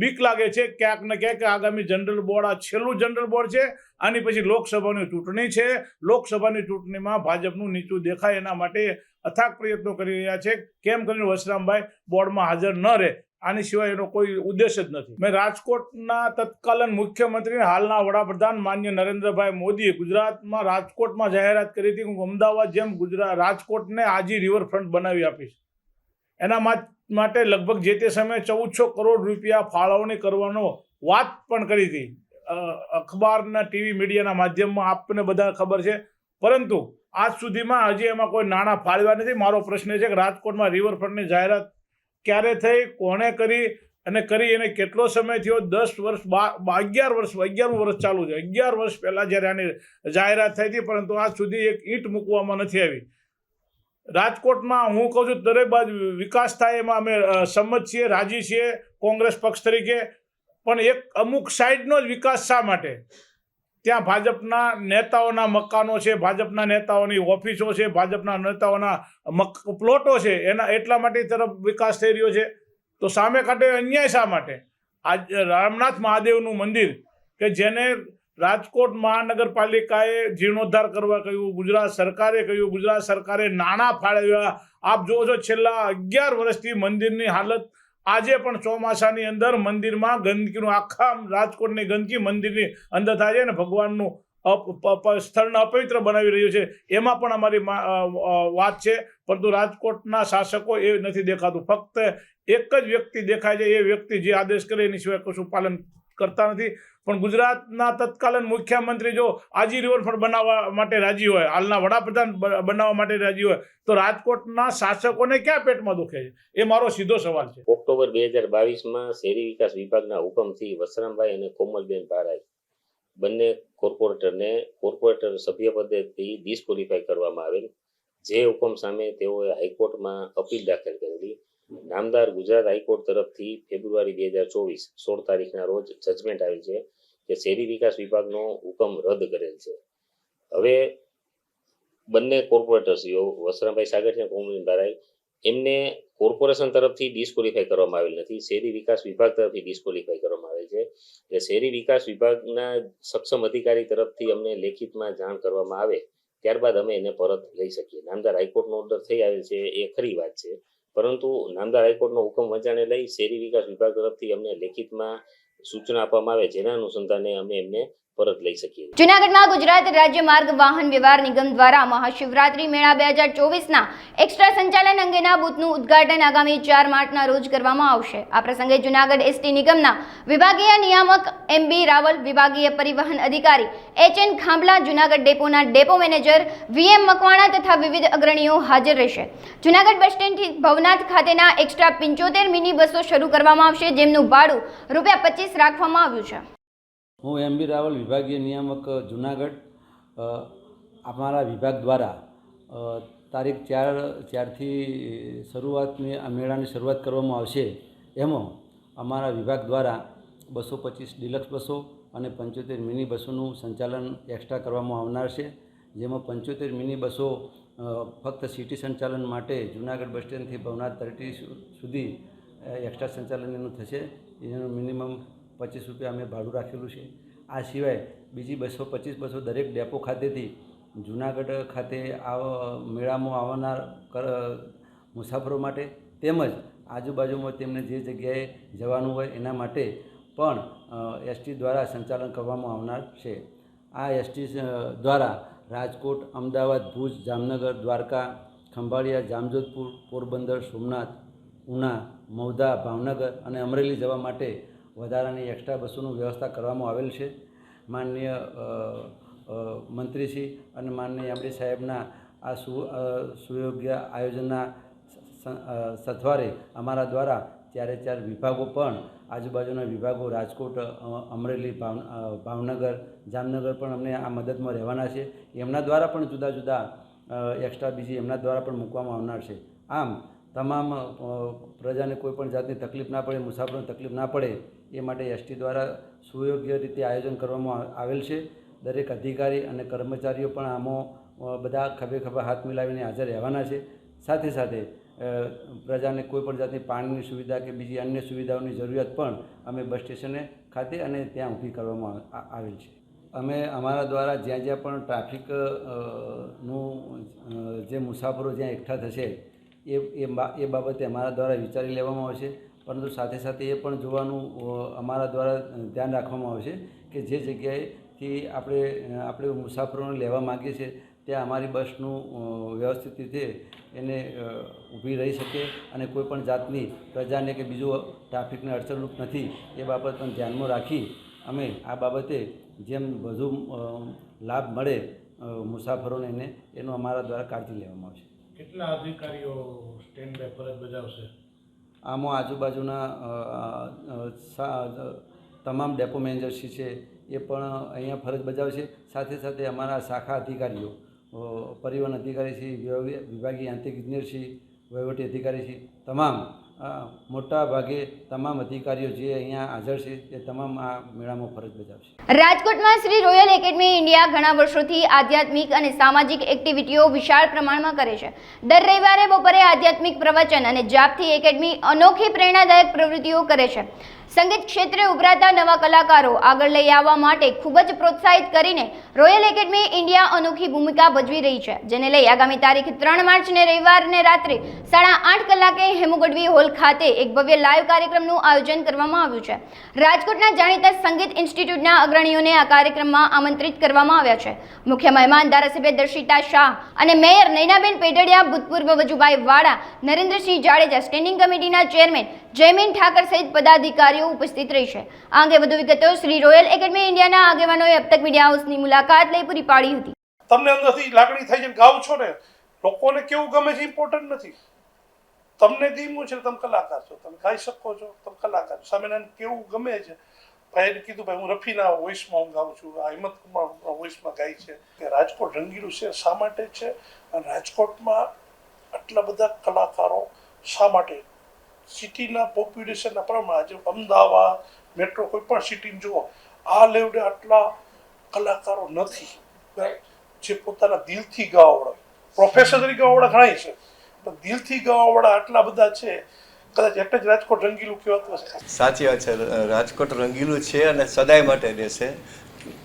બીક લાગે છે ક્યાંક ને ક્યાંક આગામી જનરલ બોર્ડ આ છેલ્લું જનરલ બોર્ડ છે, આની પછી લોકસભાની ચૂંટણી છે, લોકસભાની ચૂંટણીમાં ભાજપનું નીચું દેખાય એના માટે અથાગ પ્રયત્નો કરી રહ્યા છે, કેમ કરીને વસરામભાઈ બોર્ડમાં હાજર ન રહે, આની સિવાય એનો કોઈ ઉદ્દેશ જ નથી. મેં રાજકોટના તત્કાલીન મુખ્યમંત્રી હાલના વડાપ્રધાન માન્ય નરેન્દ્રભાઈ મોદીએ ગુજરાતમાં રાજકોટમાં જાહેરાત કરી હતી કે હું અમદાવાદ જેમ રાજકોટને આજી રિવરફ્રન્ટ બનાવી આપીશ. એના માટે લગભગ જે તે સમયે 1400 કરોડ રૂપિયા ફાળવણી કરવાનો વાત પણ કરી હતી. અખબારના ટીવી મીડિયાના માધ્યમમાં આપને બધા ખબર છે, પરંતુ આજ સુધીમાં હજી એમાં કોઈ નાણાં ફાળવ્યા નથી. મારો પ્રશ્ન છે કે રાજકોટમાં રિવરફ્રન્ટની જાહેરાત ક્યારે થઈ, કોણે કરી અને કરી એને કેટલો સમય થયો? 10 વર્ષ 11 વર્ષ ચાલુ છે. 11 વર્ષ પહેલાં જ્યારે આની જાહેરાત થઈ હતી, પરંતુ આજ સુધી એક ઈંટ મૂકવામાં નથી આવી. રાજકોટમાં હું કહું છું દરેક બાજુ વિકાસ થાય એમાં અમે સંમત છીએ, રાજી છીએ કોંગ્રેસ પક્ષ તરીકે, પણ એક અમુક સાઈડનો જ વિકાસ શા માટે? ત્યાં ભાજપના નેતાઓના મકાનો છે, ભાજપના નેતાઓની ઓફિસો છે, ભાજપના નેતાઓના પ્લોટો છે, એના એટલા માટે તરફ વિકાસ થઈ રહ્યો છે. તો સામે કાંઠે અન્યાય શા માટે? આજ રામનાથ મહાદેવનું મંદિર કે જેને રાજકોટ મહાનગરપાલિકાએ જીર્ણોદ્ધાર કરવા કહ્યું, ગુજરાત સરકારે કહ્યું, ગુજરાત સરકારે નાણાં ફાળવ્યા. આપ જુઓ છો છેલ્લા 11 વર્ષથી મંદિરની હાલત, આજે પણ ચોમાસાની અંદર મંદિરમાં ગંદકીનું, આખા રાજકોટની ગંદકી મંદિરની અંદર થાય છે અને ભગવાનનું સ્થળને અપવિત્ર બનાવી રહ્યું છે. એમાં પણ અમારી વાત છે, પરંતુ રાજકોટના શાસકો એ નથી દેખાતું. ફક્ત એક જ વ્યક્તિ દેખાય છે, એ વ્યક્તિ જે આદેશ કરે એની સિવાય કશું પાલન કરતા નથી. પણ ગુજરાતના તત્કાલીન મુખ્યમંત્રી જો આજી રિવરફ્રન્ટ બનાવવા માટે રાજી હોય, હાલના વડાપ્રધાન બનાવવા માટે રાજી હોય, તો રાજકોટના શાસકોને ક્યાં પેટમાં દુખે છે? એ મારો સીધો સવાલ છે. ઓક્ટોબર 2022માં શહેરી વિકાસ વિભાગના હુકમથી વસરામભાઈ અને કોમલબેન ભારાઈ બંને કોર્પોરેટર સભ્ય પદેથી ડિસ્ક્વોલિફાય કરવામાં આવેલ. જે હુકમ સામે તેઓએ હાઈકોર્ટમાં અપીલ દાખલ કરેલી. નામદાર ગુજરાત હાઈકોર્ટ તરફથી ફેબ્રુઆરી 2024 16 તારીખના રોજ જજમેન્ટ આવેલ છે કે શહેરી વિકાસ વિભાગનો હુકમ રદ કરેલ છે. હવે બંને કોર્પોરેટર્સીઓ વસરામભાઈ સાગઠિયા અને કોમલબેન ભારાઈ એમને કોર્પોરેશન તરફથી ડિસ્ક્વોલિફાય કરવામાં આવેલ નથી, શહેરી વિકાસ વિભાગ તરફથી ડિસ્ક્વોલિફાય કરવામાં આવેલ છે. એટલે શહેરી વિકાસ વિભાગના સક્ષમ અધિકારી તરફથી અમને લેખિતમાં જાણ કરવામાં આવે ત્યારબાદ અમે એને પરત લઈ શકીએ. નામદાર હાઈકોર્ટનો ઓર્ડર થઈ આવેલ છે એ ખરી વાત છે, પરંતુ નામદાર હાઈકોર્ટનો હુકમ વંચાણે લઈ શહેરી વિકાસ વિભાગ તરફથી અમને લેખિતમાં સૂચના આપવામાં આવે, જેના અનુસંધાને અમે એમને પરત લઈ શકીએ. જૂનાગઢમાં ગુજરાત રાજ્ય માર્ગ વાહન વ્યવહાર નિગમ દ્વારા મહાશિવરાત્રી મેળા 2024ના એક્સ્ટ્રા સંચાલન અંગેના બૂથનું ઉદ્ઘાટન આગામી 4 માર્ચના રોજ કરવામાં આવશે. આ પ્રસંગે જૂનાગઢ એસટી નિગમના વિભાગીય નિયામક MB રાવલ, વિભાગીય પરિવહન અધિકારી HN ખાંભલા, જૂનાગઢ ડેપોના ડેપો મેનેજર VM મકવાણા તથા વિવિધ અગ્રણીઓ હાજર રહેશે. જૂનાગઢ બસ સ્ટેન્ડથી ભવનાથ ખાતેના એક્સ્ટ્રા 75 મિની બસો શરૂ કરવામાં આવશે, જેમનું ભાડું ₹25 રાખવામાં આવ્યું છે. હું MB રાવલ, વિભાગીય નિયામક જૂનાગઢ. અમારા વિભાગ દ્વારા તારીખ 4થી આ મેળાની શરૂઆત કરવામાં આવશે. એમાં અમારા વિભાગ દ્વારા 225 ડિલક્સ બસો અને 75 મિની બસોનું સંચાલન એક્સ્ટ્રા કરવામાં આવનાર છે. જેમાં 75 મિની બસો ફક્ત સિટી સંચાલન માટે જૂનાગઢ બસ સ્ટેન્ડથી ભવનાથ તરટી સુધી એક્સ્ટ્રા સંચાલન એનું થશે. એનું મિનિમમ ₹25 અમે ભાડું રાખેલું છે. આ સિવાય બીજી 225 બસો દરેક ડેપો ખાતેથી જૂનાગઢ ખાતે મેળામાં આવનાર મુસાફરો માટે તેમજ આજુબાજુમાં તેમને જે જગ્યાએ જવાનું હોય એના માટે પણ એસટી દ્વારા સંચાલન કરવામાં આવનાર છે. આ એસટી દ્વારા રાજકોટ, અમદાવાદ, ભુજ, જામનગર, દ્વારકા, ખંભાળિયા, જામજોધપુર, પોરબંદર, સોમનાથ, ઉના, મૌધા, ભાવનગર અને અમરેલી જવા માટે વધારાની એક્સ્ટ્રા બસોનું વ્યવસ્થા કરવામાં આવેલ છે. માનનીય મંત્રીશ્રી અને માનનીય MD સાહેબના આ સુયોગ્ય આયોજનના સથવારે અમારા દ્વારા 4 વિભાગો પણ આજુબાજુના વિભાગો રાજકોટ, અમરેલી, ભાવનગર, જામનગર પણ અમને આ મદદમાં રહેવાના છે. એમના દ્વારા પણ જુદા જુદા એક્સ્ટ્રા બીજી એમના દ્વારા પણ મૂકવામાં આવનાર છે. આમ તમામ પ્રજાને કોઈ પણ જાતની તકલીફ ના પડે, મુસાફરોને તકલીફ ના પડે એ માટે એસટી દ્વારા સુયોગ્ય રીતે આયોજન કરવામાં આવેલ છે. દરેક અધિકારી અને કર્મચારીઓ પણ આમાં બધા ખભે ખભા હાથ મિલાવીને હાજર રહેવાના છે. સાથે સાથે પ્રજાને કોઈ પણ જાતની પાણીની સુવિધા કે બીજી અન્ય સુવિધાઓની જરૂરિયાત પણ અમે બસ સ્ટેશને ખાતે અને ત્યાં ઊભી કરવામાં આવેલ છે. અમે અમારા દ્વારા જ્યાં જ્યાં પણ ટ્રાફિક નું જે મુસાફરો જ્યાં એકઠા થશે એ બાબતે અમારા દ્વારા વિચારી લેવામાં આવશે, પરંતુ સાથે સાથે એ પણ જોવાનું અમારા દ્વારા ધ્યાન રાખવામાં આવશે કે જે જગ્યાએથી આપણે મુસાફરોને લેવા માગીએ છીએ ત્યાં અમારી બસનું વ્યવસ્થિત રીતે એને ઊભી રહી શકે અને કોઈ પણ જાતની પ્રજાને કે બીજું ટ્રાફિકને અડચણરૂપ નથી એ બાબત પણ ધ્યાનમાં રાખી અમે આ બાબતે જેમ વધુ લાભ મળે મુસાફરોને એનો અમારા દ્વારા કાળજી લેવામાં આવશે. કેટલા અધિકારીઓ સ્ટેન્ડ બાય ફરજ બજાવશે? આમાં આજુબાજુના તમામ ડેપો મેનેજરશ્રી છે એ પણ અહીંયા ફરજ બજાવશે. સાથે સાથે અમારા શાખા અધિકારીઓ, પરિવહન અધિકારીશ્રી, વિભાગીય યાંત્રિક ઇજનેરશ્રી, વહીવટી અધિકારીશ્રી, તમામ મોટા ભાગે તમામ અધિકારીઓ જે અહીંયા હાજર છે એ તમામ આ મેળામાં ફરજ બજાવશે. રાજકોટમાં શ્રી રોયલ એકેડમી ઇન્ડિયા ઘણા વર્ષોથી આધ્યાત્મિક અને સામાજિક એક્ટિવિટીઓ વિશાળ પ્રમાણમાં કરે છે. દર રવિવારે બપોરે આધ્યાત્મિક પ્રવચન અને જાપથી એકેડમી અનોખી પ્રેરણાદાયક પ્રવૃત્તિઓ કરે છે. સંગીત ક્ષેત્રે ઉભરાતા નવા કલાકારો આગળ લઈ આવવા માટે ખૂબ જ પ્રોત્સાહિત કરીને રોયલ એકેડમી ઇન્ડિયા અનોખી ભૂમિકા ભજવી રહી છે, જેને લઈ આગામી તારીખ 3 માર્ચને રવિવારને રાત્રે 8:30 કલાકે હેમુ ગઢવી હોલ ખાતે એક ભવ્ય લાઈવ કાર્યક્રમનું આયોજન કરવામાં આવ્યું છે. રાજકોટના જાણીતા સંગીત ઇન્સ્ટિટ્યૂટના અગ્રણીઓને આ કાર્યક્રમમાં આમંત્રિત કરવામાં આવ્યા છે. મુખ્ય મહેમાન ધારાસભ્ય દર્શિતા શાહ અને મેયર નૈનાબેન પેઢડિયા, ભૂતપૂર્વ વજુભાઈ વાડા, નરેન્દ્રસિંહ જાડેજા, સ્ટેન્ડિંગ કમિટીના ચેરમેન જયમીન ઠાકર સહિત પદાધિકારીઓ ઉપસ્થિત રહી છે. આ અંગે વધુ વિગતો શ્રી રોયલ એકેડમી ઇન્ડિયાના આગેવાનોએ અબ તક મીડિયા હાઉસની મુલાકાત લઈ પૂરી પાડી હતી. તમને અંદરથી લાગણી થાય છે, ગાવ છો ને, લોકોને કેવું ગમે છે ઇમ્પોર્ટન્ટ નથી. તમને ગમ્યું છે, તમે કલાકાર છો, તમે ગાઈ શકો છો, તમે કલાકાર છો. સામેના કેવું ગમે છે. ભાઈને કીધું ભાઈ હું રફીના વોઇસમાં હું ગાઉં છું, આ હિંમત કુમાર વોઇસમાં ગાય છે. કે રાજકોટ રંગીલું છે શા માટે છે, અને રાજકોટમાં આટલા બધા કલાકારો શા માટે? સિટીના પોપ્યુલેશનના પ્રમાણે આજે અમદાવાદ મેટ્રો કોઈ પણ સિટીમાં જુઓ, આ લેવડે આટલા કલાકારો નથી જે પોતાના દિલથી ગાવાવાળા, પ્રોફેસર તરીકે ગાવાવાળા ઘણા છે, પણ દિલથી ગાવાવાળા આટલા બધા છે. કદાચ એટલે જ રાજકોટ રંગીલું કહેવાતું હશે. સાચી વાત છે, રાજકોટ રંગીલું છે અને સદાય માટે રહેશે.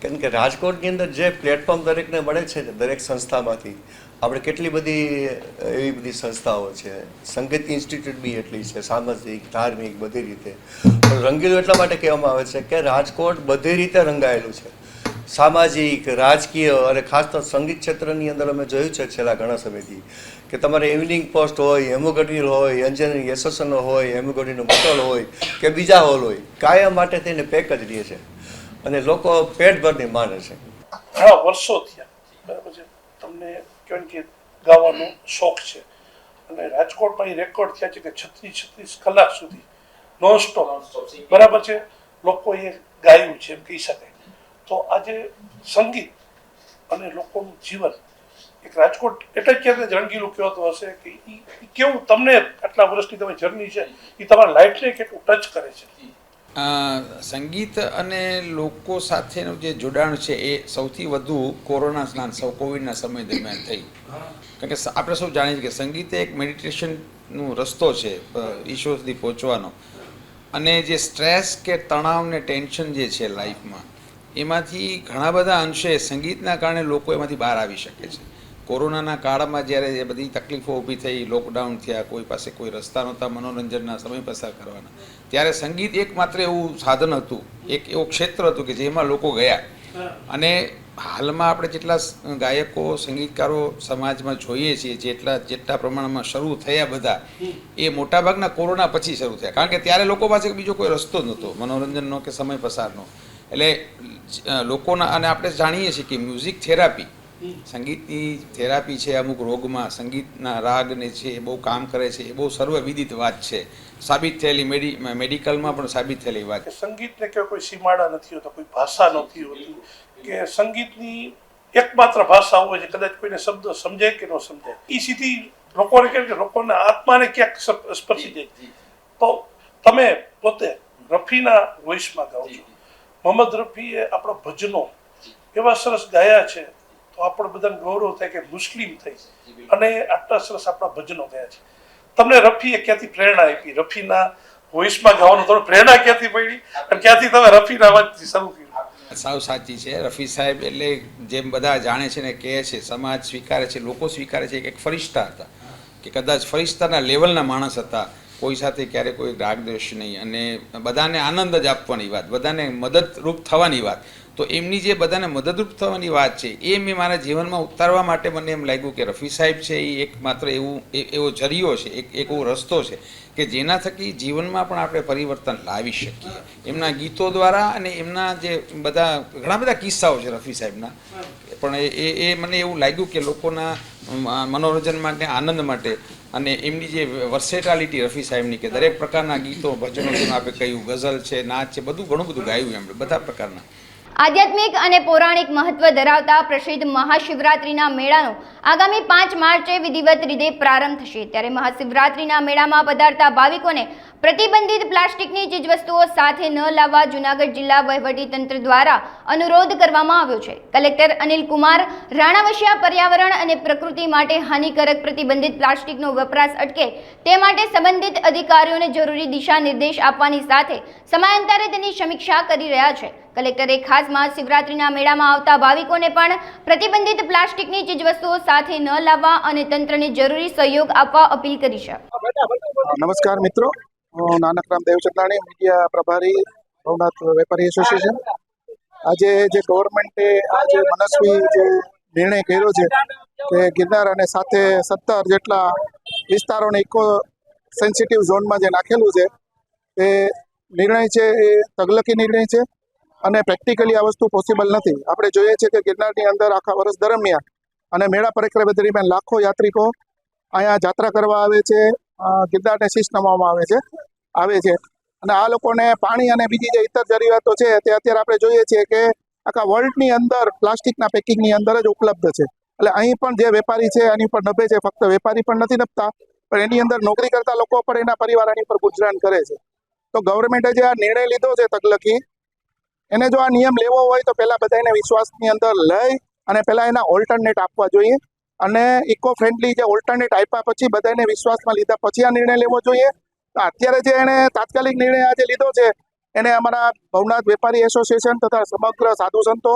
કેમ કે રાજકોટની અંદર જે પ્લેટફોર્મ દરેકને મળે છે દરેક સંસ્થામાંથી, આપણે કેટલી બધી એવી બધી સંસ્થાઓ છે, સંગીત ઇન્સ્ટિટ્યૂટ બી એટલી છે, સામાજિક, ધાર્મિક, બધી રીતે. પણ રંગીલું એટલા માટે કહેવામાં આવે છે કે રાજકોટ બધી રીતે રંગાયેલું છે, સામાજિક, રાજકીય અને ખાસ તો સંગીત ક્ષેત્રની અંદર અમે જોયું છે છેલ્લા ઘણા સમયથી કે તમારે ઇવનિંગ પોસ્ટ હોય, હેમુ ગઢવી હોય, એન્જિનિયરિંગ એસોસિએશન હોય, હેમુ ગઢવીનું હોટલ હોય કે બીજા હોલ હોય, કાયમ માટે થઈને પેક જ રહે છે અને લોકો પેટ ભરની માને છે. ઘણા વર્ષો થયા, બરાબર છે, તમને કહેવાય કે ગાવાનો શોખ છે, અને રાજકોટમાં એ રેકોર્ડ થયા છે કે 36 કલાક સુધી નોન સ્ટોપ, બરાબર છે, લોકોએ ગાયું છે એમ કહી શકાય. તો આજે સંગીત અને લોકોનું જીવન એક રાજકોટ એટલે જ ક્યાંક રંગીલું કહેવાતું હશે કે એ કેવું તમને આટલા વર્ષની તમે જર્ની છે એ તમારા લાઈફને કેટલું ટચ કરે છે. સંગીત અને લોકો સાથેનું જે જોડાણ છે એ સૌથી વધુ કોવિડના સમય દરમિયાન થયું. કારણ કે આપણે સૌ જાણીએ છીએ કે સંગીત એક મેડિટેશનનો રસ્તો છે ઈશ્વર સુધી પહોંચવાનો, અને જે સ્ટ્રેસ કે તણાવ ને ટેન્શન જે છે લાઈફમાં, એમાંથી ઘણા બધા અંશે સંગીતના કારણે લોકો એમાંથી બહાર આવી શકે છે. કોરોનાના કાળમાં જ્યારે એ બધી તકલીફો ઊભી થઈ, લોકડાઉન થયા, કોઈ પાસે કોઈ રસ્તા નહોતા મનોરંજનના સમય પસાર કરવાના, ત્યારે સંગીત એકમાત્ર એવું સાધન હતું, એક એવો ક્ષેત્ર હતું કે જેમાં લોકો ગયા. અને હાલમાં આપણે જેટલા ગાયકો, સંગીતકારો સમાજમાં જોઈએ છીએ, જેટલા પ્રમાણમાં શરૂ થયા બધા, એ મોટાભાગના કોરોના પછી શરૂ થયા. કારણ કે ત્યારે લોકો પાસે બીજો કોઈ રસ્તો નહોતો મનોરંજનનો કે સમય પસારનો. એટલે લોકોના, અને આપણે જાણીએ છીએ કે મ્યુઝિક થેરાપી, સંગીતની થેરાપી છે અમુક રોગમાં, સંગીતના રાગને છે એ બહુ કામ કરે છે, એ બહુ સર્વવિદિત વાત છે, સાબિત થયેલી મેડિકલમાં પણ સાબિત થયેલી વાત છે. સંગીતને કે કોઈ સીમાડા નથી હોતા, કોઈ ભાષા નથી હોતી, કે સંગીતની એકમાત્ર ભાષા હોય છે, કદાચ કોઈને શબ્દ સમજાય કે ન સમજાય, એ સીધી લોકોને કે લોકોના આત્માને ક્યાંક સ્પર્શી જાય. તો તમે પોતે રફીના વોઇસમાં ગાઓ છો. મોહમ્મદ રફીએ આપણા ભજનો એવા સરસ ગાયા છે, તો આપણે બધાને ગૌરવ થાય કે મુસ્લિમ થઈ અને આટલા સરસ આપણા ભજનો ગયા છે. તમને રફીએ ક્યાંથી પ્રેરણા આપી? રફીના વોઇસમાં ગાવાનું તમને પ્રેરણા ક્યાંથી મળી અને ક્યાંથી તમે રફીના અવાજથી શરૂ કર્યું? સાવ સાચી છે. રફી સાહેબ એટલે જેમ બધા જાણે છે ને કહે છે, સમાજ સ્વીકારે છે, લોકો સ્વીકારે છે કે એક ફરિશ્તા હતા, કે કદાચ ફરિશ્તાના લેવલના માણસ હતા. કોઈ સાથે ક્યારે કોઈ રાગદ્વેષ નહીં અને બધાને આનંદ જ આપવાની વાત, બધાને મદદરૂપ થવાની વાત. તો એમની જે બધાને મદદરૂપ થવાની વાત છે એ મેં મારા જીવનમાં ઉતારવા માટે મને એમ લાગ્યું કે રફી સાહેબ છે એ એક માત્ર એવો જરિયો છે, એક એવો રસ્તો છે કે જેના થકી જીવનમાં પણ આપણે પરિવર્તન લાવી શકીએ. એમના ગીતો દ્વારા અને એમના જે ઘણા બધા કિસ્સાઓ છે રફી સાહેબના, પણ એ મને એવું લાગ્યું કે લોકોના મનોરંજન માટે, આનંદ માટે અને એમની જે વર્સેટાલિટી રફી સાહેબની કે દરેક પ્રકારના ગીતો, ભજનો, જેમ આપણે કહ્યું ગઝલ છે, નાચ છે, ઘણું બધું ગાયું એમણે બધા પ્રકારના. આધ્યાત્મિક અને પૌરાણિક મહત્વ ધરાવતા પ્રસિદ્ધ મહાશિવરાત્રિના મેળાનો આગામી 5 માર્ચે વિધિવત રીતે પ્રારંભ થશે. ત્યારે મહાશિવરાત્રિના મેળામાં પધારતા ભાવિકોને પ્રતિબંધિત પ્લાસ્ટિકની ચીજવસ્તુઓ સાથે ન લાવવા જૂનાગઢ જિલ્લા વહીવટીતંત્ર દ્વારા અનુરોધ કરવામાં આવ્યો છે. કલેક્ટર અનિલ કુમાર રાણાવસિયા પર્યાવરણ અને પ્રકૃતિ માટે હાનિકારક પ્રતિબંધિત પ્લાસ્ટિકનો વપરાશ અટકે તે માટે સંબંધિત અધિકારીઓને જરૂરી દિશા નિર્દેશ આપવાની સાથે સમયાંતરે તેની સમીક્ષા કરી રહ્યા છે. કલેક્ટરે ખાસ મહાશિવરાત્રિના મેળામાં આવતા ભાવિકોને પણ પ્રતિબંધિત પ્લાસ્ટિકની ચીજવસ્તુઓ સાથે ન લાવવા અને તંત્રને જરૂરી સહયોગ આપવા અપીલ કરી છે. નમસ્કાર મિત્રો, હું નાનકરામ દેવચંદાણી, મીડિયા પ્રભારી, ભવનાથ વેપારી એસોસિએશન. આજે જે ગવર્મેન્ટે આ જે મનસ્વી જે નિર્ણય કર્યો છે કે ગિરનાર અને સાથે 17 જેટલા વિસ્તારોને ઇકો સેન્સિટિવ ઝોનમાં જે નાખેલું છે એ નિર્ણય છે એ તગલકી નિર્ણય છે અને પ્રેક્ટિકલી આ વસ્તુ પોસિબલ નથી. આપણે જોઈએ છીએ કે ગિરનારની અંદર આખા વર્ષ દરમિયાન અને મેળા પરિક્રમા દરમિયાન લાખો યાત્રિકો અહીંયા જાત્રા કરવા આવે છે, ગિરનારને શીશ નમાવવામાં આવે છે અને આ લોકોને પાણી અને બીજી જે ઇતર જરૂરિયાતો છે તે અત્યારે આપણે જોઈએ છીએ કે આખા વર્લ્ડની અંદર પ્લાસ્ટિકના પેકિંગની અંદર જ ઉપલબ્ધ છે. એટલે અહીં પણ જે વેપારી છે એની ઉપર નભે છે. ફક્ત વેપારી પણ નથી નભતા, પણ એની અંદર નોકરી કરતા લોકો પણ એના પરિવાર એની પર ગુજરાન કરે છે. તો ગવર્મેન્ટે જે આ નિર્ણય લીધો છે તગલકી, એને જો આ નિયમ લેવો હોય તો પહેલાં બધાને વિશ્વાસની અંદર લઈ અને પહેલાં એના ઓલ્ટરનેટ આપવા જોઈએ અને ઇકો ફ્રેન્ડલી જે ઓલ્ટરનેટ આપ્યા પછી બધાને વિશ્વાસમાં લીધા પછી આ નિર્ણય લેવો જોઈએ. અત્યારે જે એણે તાત્કાલિક નિર્ણય આજે લીધો છે એને અમારા ભવનાથ વેપારી એસોસિએશન તથા સમગ્ર સાધુ સંતો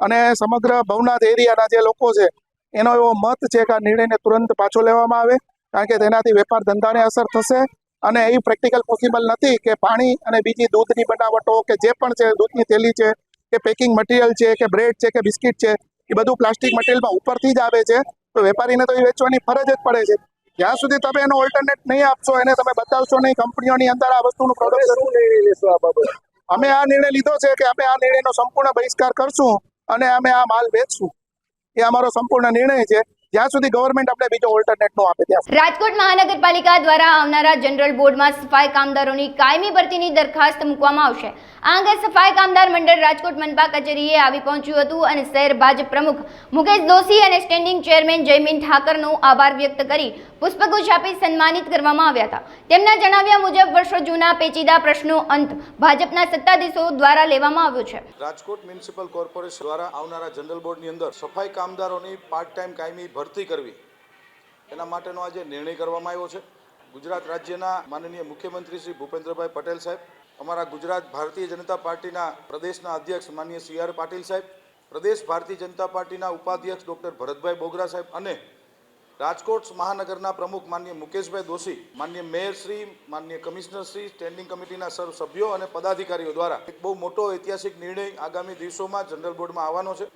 અને સમગ્ર ભવનાથ એરિયાના જે લોકો છે એનો એવો મત છે કે આ નિર્ણયને તુરંત પાછો લેવામાં આવે, કારણ કે તેનાથી વેપાર ધંધાને અસર થશે અને એ પ્રેક્ટિકલ પોસિબલ નથી કે પાણી અને બીજી દૂધની બનાવટો કે જે પણ છે, દૂધની થેલી છે કે પેકિંગ મટીરિયલ છે કે બ્રેડ છે કે બિસ્કિટ છે, એ બધું પ્લાસ્ટિક મટીરિયલમાં ઉપરથી જ આવે છે. તો વેપારીને તો એ વેચવાની ફરજ જ પડે છે. જ્યાં સુધી તમે એનો ઓલ્ટરનેટ નહીં આપશો, એને તમે બતાવશો નહીં કંપનીઓની અંદર આ વસ્તુનું પ્રોડક્ટ. અમે આ નિર્ણય લીધો છે કે અમે આ નિર્ણયનો સંપૂર્ણ બહિષ્કાર કરશું અને અમે આ માલ વેચશું. એ અમારો સંપૂર્ણ નિર્ણય છે જ્યાં સુધી ગવર્મેન્ટ આપણે બીજો ઓલ્ટરનેટ નો આપે ત્યાં. રાજકોટ મહાનગરપાલિકા દ્વારા આવનારા જનરલ બોર્ડમાં સફાઈ કામદારોની કાયમી ભરતીની દરખાસ્ત મૂકવામાં આવશે. આ અંગે સફાઈ કામદાર મંડળ રાજકોટ મનપા કચેરીએ આવી પહોંચ્યું હતું અને શહેર ભાજપ પ્રમુખ મુકેશ દોશી અને સ્ટેન્ડિંગ ચેરમેન જયમીન ઠાકરનો આભાર વ્યક્ત કરી પુષ્પગુચ્છ આપી સન્માનિત કરવામાં આવ્યા હતા. તેમના જણાવ્યા મુજબ વર્ષો જૂના પેચીદા પ્રશ્નો અંત ભાજપના સત્તાધીશો દ્વારા લેવામાં આવ્યો છે. રાજકોટ મ્યુનિસિપલ કોર્પોરેશન દ્વારા આવનારા જનરલ બોર્ડની અંદર સફાઈ કામદારોની પાર્ટ ટાઈમ કાયમી ભરતી કરવી એના માટેનો આજે નિર્ણય કરવામાં આવ્યો છે. ગુજરાત રાજ્યના માનનીય મુખ્યમંત્રી શ્રી ભૂપેન્દ્રભાઈ પટેલ સાહેબ, અમારા ગુજરાત ભારતીય જનતા પાર્ટીના પ્રદેશના અધ્યક્ષ માનનીય CR પાટીલ સાહેબ, પ્રદેશ ભારતીય જનતા પાર્ટીના ઉપાધ્યક્ષ ડૉક્ટર ભરતભાઈ બોગરા સાહેબ અને રાજકોટ મહાનગરના પ્રમુખ માનનીય મુકેશભાઈ દોશી, માનનીય મેયર શ્રી, માનનીય કમિશનર શ્રી, સ્ટેન્ડિંગ કમિટીના સર્વ સભ્યો અને પદાધિકારીઓ દ્વારા એક બહુ મોટો ઐતિહાસિક નિર્ણય આગામી દિવસોમાં જનરલ બોર્ડમાં આવવાનો છે.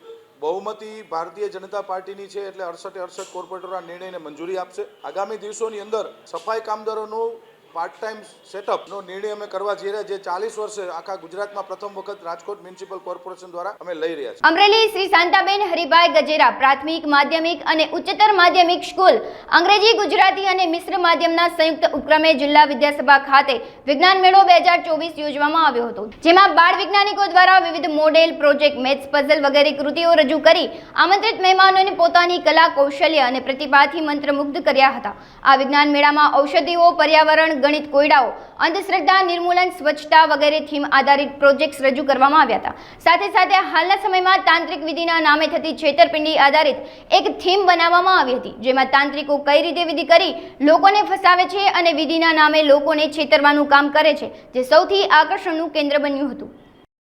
બહુમતી ભારતીય જનતા પાર્ટીની છે એટલે 68 કોર્પોરેટરો આ નિર્ણયને મંજૂરી આપશે. આગામી દિવસોની અંદર સફાઈ કામદારોનું પાર્ટ ટાઈમ સેટઅપનો નિર્ણય અમે કરવા જઈ રહ્યા, જે 40 વર્ષે આખા ગુજરાતમાં પ્રથમ વખત રાજકોટ મ્યુનિસિપલ કોર્પોરેશન દ્વારા અમે લઈ રહ્યા છીએ. અમરેલી શ્રી શાંતાબેન હરિભાઈ ગજેરા પ્રાથમિક, માધ્યમિક અને ઉચ્ચતર માધ્યમિક સ્કૂલ અંગ્રેજી, ગુજરાતી અને મિશ્ર માધ્યમના સંયુક્ત ઉપક્રમે જિલ્લા વિદ્યાસભા ખાતે વિજ્ઞાન મેળો 2024 યોજવામાં આવ્યો હતો, જેમાં બાળ વૈજ્ઞાનિકો દ્વારા વિવિધ મોડેલ, પ્રોજેક્ટ, મેથ્સ પઝલ વગેરે કૃતિઓ રજૂ કરી આમંત્રિત મહેમાનોને પોતાની કલા, કૌશલ્ય અને પ્રતિભાથી મંત્રમુગ્ધ કર્યા હતા. આ વિજ્ઞાન મેળામાં ઔષધિઓ, પર્યાવરણ, ગણિત કોયડાઓ, અંધશ્રદ્ધા નિર્મૂલન, સ્વચ્છતા વગેરે થીમ આધારિત પ્રોજેક્ટ્સ રજૂ કરવામાં આવ્યા હતા. સાથે સાથે હાલના સમયમાં તાંત્રિક વિધિના નામે થતી છેતરપિંડી આધારિત એક થીમ બનાવવામાં આવી હતી, જેમાં તાંત્રિકો કઈ રીતે વિધિ કરી લોકોને ફસાવે છે અને વિધિના નામે લોકોને છેતરવાનું કામ કરે છે, જે સૌથી આકર્ષણનું કેન્દ્ર બન્યું હતું.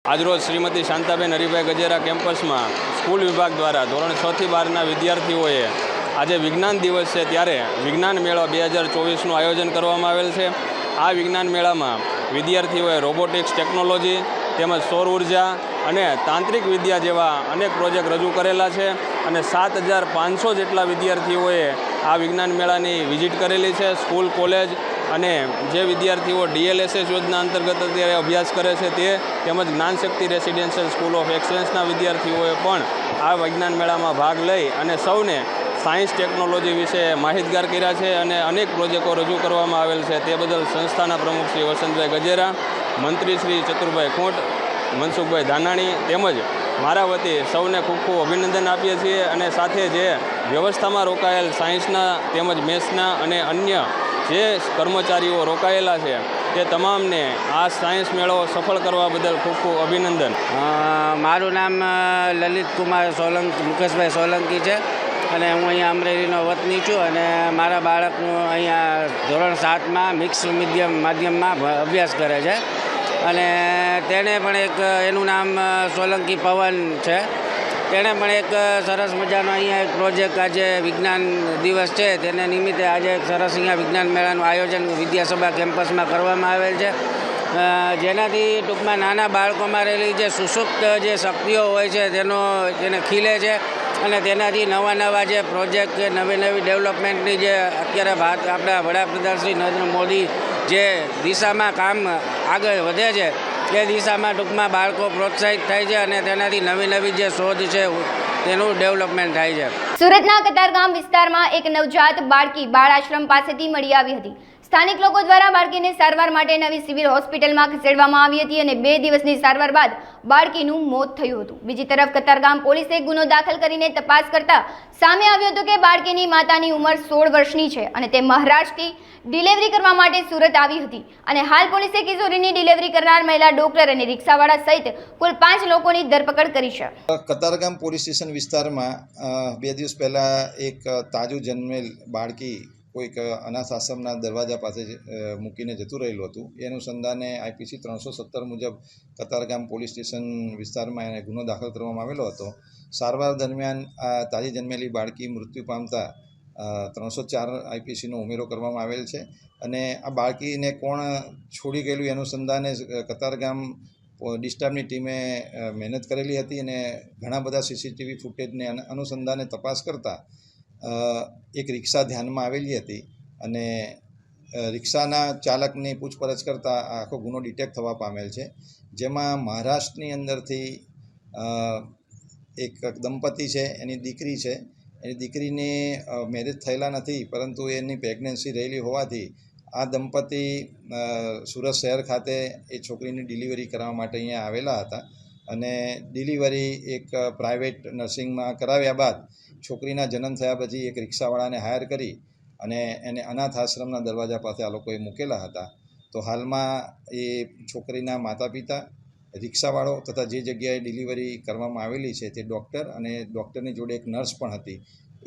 આજરોજ શ્રીમતી શાંતાબેન હરિભાઈ ગજેરા કેમ્પસમાં સ્કૂલ વિભાગ દ્વારા ધોરણ 6 થી 12ના વિદ્યાર્થીઓએ આજે વિજ્ઞાન દિવસ છે ત્યારે વિજ્ઞાન મેળા 2024નું આયોજન કરવામાં આવેલ છે. આ વિજ્ઞાન મેળામાં વિદ્યાર્થીઓએ રોબોટિક્સ ટેકનોલોજી તેમજ સૌર ઉર્જા અને તાંત્રિક વિદ્યા જેવા અનેક પ્રોજેક્ટ રજૂ કરેલા છે અને 7500 જેટલા વિદ્યાર્થીઓએ આ વિજ્ઞાન મેળાની વિઝિટ કરેલી છે. સ્કૂલ, કોલેજ અને જે વિદ્યાર્થીઓ DLSS યોજના અંતર્ગત અત્યારે અભ્યાસ કરે છે તે તેમજ જ્ઞાનશક્તિ રેસિડેન્શિયલ સ્કૂલ ઓફ એક્સલન્સના વિદ્યાર્થીઓએ પણ આ વિજ્ઞાન મેળામાં ભાગ લઈ અને સૌને સાયન્સ ટેકનોલોજી વિશે માહિતગાર કર્યા છે અને અનેક પ્રોજેક્ટો રજૂ કરવામાં આવેલ છે. તે બદલ સંસ્થાના પ્રમુખ શ્રી વસંતભાઈ ગજેરા, મંત્રી શ્રી ચતુરભાઈ ખોટ, મનસુખભાઈ ધાનાણી તેમજ મારા વતી સૌને ખૂબ ખૂબ અભિનંદન આપીએ છીએ અને સાથે જે વ્યવસ્થામાં રોકાયેલ સાયન્સના તેમજ મેથ્સના અને અન્ય જે કર્મચારીઓ રોકાયેલા છે તે તમામને આ સાયન્સ મેળો સફળ કરવા બદલ ખૂબ ખૂબ અભિનંદન. મારું નામ લલિત કુમાર સોલંકી, મુકેશભાઈ સોલંકી છે અને હું અહીંયા અમરેલીનો વતની છું અને મારા બાળકનું અહીંયા ધોરણ 7માં મિક્સ માધ્યમમાં અભ્યાસ કરે છે અને તેણે પણ એક એનું નામ સોલંકી પવન છે. તેણે પણ એક સરસ મજાનો અહીંયા એક પ્રોજેક્ટ આજે વિજ્ઞાન દિવસ છે તેને નિમિત્તે આજે એક સરસ અહીંયા વિજ્ઞાન મેળાનું આયોજન વિદ્યાસભા કેમ્પસમાં કરવામાં આવેલ છે, જેનાથી ટૂંકમાં નાના બાળકોમાં રહેલી જે સુષુપ્ત જે શક્તિઓ હોય છે તેને ખીલે છે અને તેનાથી નવા જે પ્રોજેક્ટ કે નવી ડેવલપમેન્ટની જે અત્યારે આપણા વડાપ્રધાન શ્રી નરેન્દ્ર મોદી જે દિશામાં કામ આગળ વધે છે તે દિશામાં ટૂંકમાં બાળકો પ્રોત્સાહિત થાય છે અને તેનાથી નવી જે શોધ છે તેનું ડેવલપમેન્ટ થાય છે. સુરતના કતારગામ વિસ્તારમાં એક નવજાત બાળકી બાળ આશ્રમ પાસેથી મળી આવી હતી. સ્થાનિક લોકો દ્વારા બાળકીને સારવાર માટે નવી સિવિલ હોસ્પિટલમાં ખસેડવામાં આવી હતી અને 2 દિવસની સારવાર બાદ બાળકીનું મોત થયું હતું. બીજી તરફ કતારગામ પોલીસે ગુનો દાખલ કરીને તપાસ કરતા સામે આવ્યું હતું કે બાળકીની માતાની ઉંમર 16 વર્ષની છે અને તે મહારાષ્ટ્રથી ડિલિવરી કરવા માટે સુરત આવી હતી અને હાલ પોલીસે કિશોરીની ડિલિવરી કરનાર મહિલા ડોક્ટર અને રિક્ષાવાળા સહિત કુલ 5 લોકોની ધરપકડ કરી છે. કતારગામ પોલીસ સ્ટેશન વિસ્તારમાં 2 દિવસ પહેલાં એક તાજું જન્મેલ બાળકી કોઈક અનાથ આશ્રમના દરવાજા પાસે મૂકીને જતું રહેલું હતું. એ અનુસંધાને IPC 317 મુજબ કતારગામ પોલીસ સ્ટેશન વિસ્તારમાં એને ગુનો દાખલ કરવામાં આવેલો હતો. સારવાર દરમિયાન આ તાજી જન્મેલી બાળકી મૃત્યુ પામતા 304 IPCનો ઉમેરો કરવામાં આવેલ છે અને આ બાળકીને કોણ છોડી ગયેલું એ અનુસંધાને કતારગામ ડિસ્ટાફની ટીમે મહેનત કરેલી હતી અને ઘણા બધા CCTV ફૂટેજને અનુસંધાને તપાસ કરતાં એક રિક્ષા ધ્યાનમાં આવેલી હતી અને રિક્ષાના ચાલકની પૂછપરછ કરતાં આખો ગુનો ડિટેક્ટ થવા પામેલ છે, જેમાં મહારાષ્ટ્રની અંદરથી એક દંપતી છે, એની દીકરી છે. એની દીકરીને મેરેજ થયેલા નથી, પરંતુ એની પ્રેગ્નન્સી રહેલી હોવાથી આ દંપતી સુરત શહેર ખાતે એ છોકરીની ડિલિવરી કરવા માટે અહીંયા આવેલા હતા અને ડિલિવરી એક પ્રાઇવેટ નર્સિંગમાં કરાવ્યા બાદ છોકરીના જન્મ થયા પછી એક રિક્ષાવાળાને હાયર કરી અને એને અનાથ આશ્રમના દરવાજા પાસે આ લોકોએ મૂકેલા હતા. તો હાલમાં એ છોકરીના માતા પિતા, રિક્ષાવાળો તથા જે જગ્યાએ ડિલિવરી કરવામાં આવેલી છે તે ડૉક્ટર અને ડૉક્ટરની જોડે એક નર્સ પણ હતી.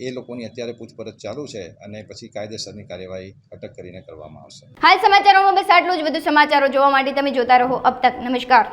એ લોકોની અત્યારે પૂછપરછ ચાલુ છે અને પછી કાયદેસરની કાર્યવાહી અટક કરીને કરવામાં આવશે. હાલ સમાચારોમાં બસ આટલું જ. વધુ સમાચારો જોવા માટે તમે જોતા રહો અબ તક. નમસ્કાર.